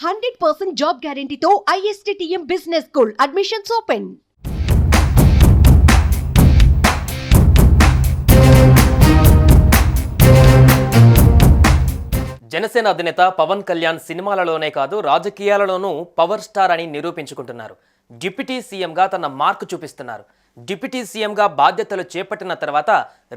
100% job గ్యారంటీతో ISTTM business school admissions open. Janasena అధినేత పవన్ కళ్యాణ్ సినిమాలలోనే కాదు రాజకీయాలలోనూ పవర్ స్టార్ అని నిరూపించుకుంటున్నారు. డిప్యూటీ సీఎంగా తన మార్కు చూపిస్తున్నారు. డిప్యూటీ సీఎంగా బాధ్యతలు చేపట్టిన తర్వాత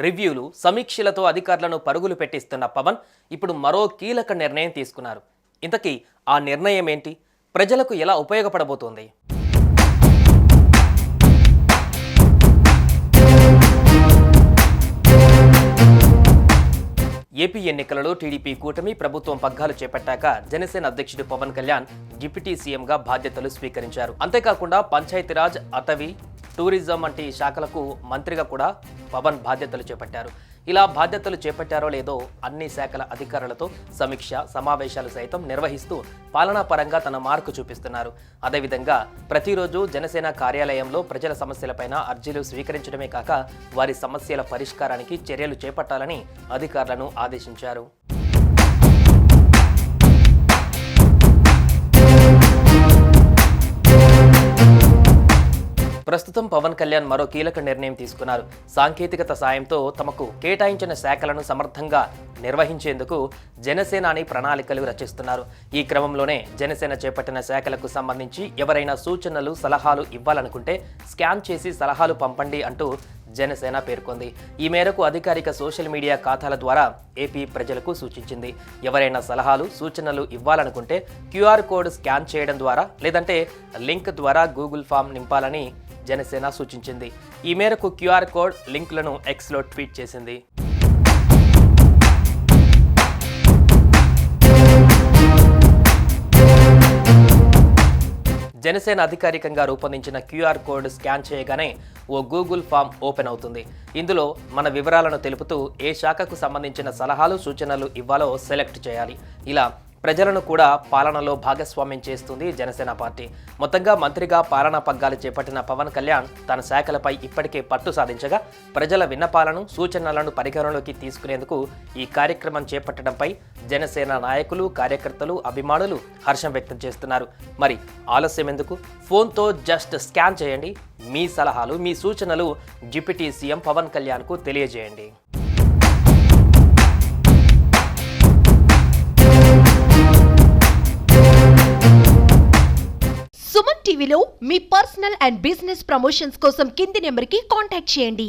రివ్యూలు, సమీక్షలతో అధికారులను పరుగులు పెట్టిస్తున్న పవన్ ఇప్పుడు మరో కీలక నిర్ణయం తీసుకున్నారు. ఇంతకీ ఆ నిర్ణయం ఏంటి? ప్రజలకు ఎలా ఉపయోగపడబోతోంది? ఏపీ ఎన్నికలలో టీడీపీ కూటమి ప్రభుత్వం పగ్గాలు చేపట్టాక జనసేన అధ్యక్షుడు పవన్ కళ్యాణ్ డిప్యూటీ సీఎంగా బాధ్యతలు స్వీకరించారు. అంతేకాకుండా పంచాయతీరాజ్, అటవీ, టూరిజం వంటి శాఖలకు మంత్రిగా కూడా పవన్ బాధ్యతలు చేపట్టారు. ఇలా బాధ్యతలు చేపట్టారో లేదో అన్ని శాఖల అధికారులతో సమీక్ష సమావేశాలు సైతం నిర్వహిస్తూ పాలనాపరంగా తన మార్కు చూపిస్తున్నారు. అదేవిధంగా ప్రతిరోజు జనసేన కార్యాలయంలో ప్రజల సమస్యలపైన అర్జీలు స్వీకరించడమే కాక వారి సమస్యల పరిష్కారానికి చర్యలు చేపట్టాలని అధికారులను ఆదేశించారు. ప్రస్తుతం పవన్ కళ్యాణ్ మరో కీలక నిర్ణయం తీసుకున్నారు. సాంకేతికత సాయంతో తమకు కేటాయించిన శాఖలను సమర్థంగా నిర్వహించేందుకు జనసేనాని ప్రణాళికలు రచిస్తున్నారు. ఈ క్రమంలోనే జనసేన చేపట్టిన శాఖలకు సంబంధించి ఎవరైనా సూచనలు, సలహాలు ఇవ్వాలనుకుంటే స్కాన్ చేసి సలహాలు పంపండి అంటూ జనసేన పేర్కొంది. ఈ మేరకు అధికారిక సోషల్ మీడియా ఖాతాల ద్వారా ఏపీ ప్రజలకు సూచించింది. ఎవరైనా సలహాలు, సూచనలు ఇవ్వాలనుకుంటే QR కోడ్ స్కాన్ చేయడం ద్వారా లేదంటే లింక్ ద్వారా గూగుల్ ఫామ్ నింపాలని జనసేన సూచించింది. ఈ మేరకు QR కోడ్ లింక్లను Xలో ట్వీట్ చేసింది. జనసేన అధికారికంగా రూపొందించిన QR కోడ్ స్కాన్ చేయగానే ఓ గూగుల్ ఫామ్ ఓపెన్ అవుతుంది. ఇందులో మన వివరాలను తెలుపుతూ ఏ శాఖకు సంబంధించిన సలహాలు, సూచనలు ఇవ్వాలో సెలెక్ట్ చేయాలి. ఇలా ప్రజలను కూడా పాలనలో భాగస్వామ్యం చేస్తుంది జనసేన పార్టీ. మొత్తంగా మంత్రిగా పాలనా పగ్గాలు చేపట్టిన పవన్ కళ్యాణ్ తన శాఖలపై ఇప్పటికే పట్టు సాధించగా ప్రజల విన్నపాలను, సూచనలను పరిగణలోకి తీసుకునేందుకు ఈ కార్యక్రమం చేపట్టడంపై జనసేన నాయకులు, కార్యకర్తలు, అభిమానులు హర్షం వ్యక్తం చేస్తున్నారు. మరి ఆలస్యం ఎందుకు? ఫోన్తో జస్ట్ స్కాన్ చేయండి. మీ సలహాలు, మీ సూచనలు డిప్యూటీ సీఎం పవన్ కళ్యాణ్కు తెలియజేయండి. సుమన్ టీవీలో మీ పర్సనల్ అండ్ బిజినెస్ ప్రమోషన్స్ కోసం కింది నెంబర్కి కాంటాక్ట్ చేయండి.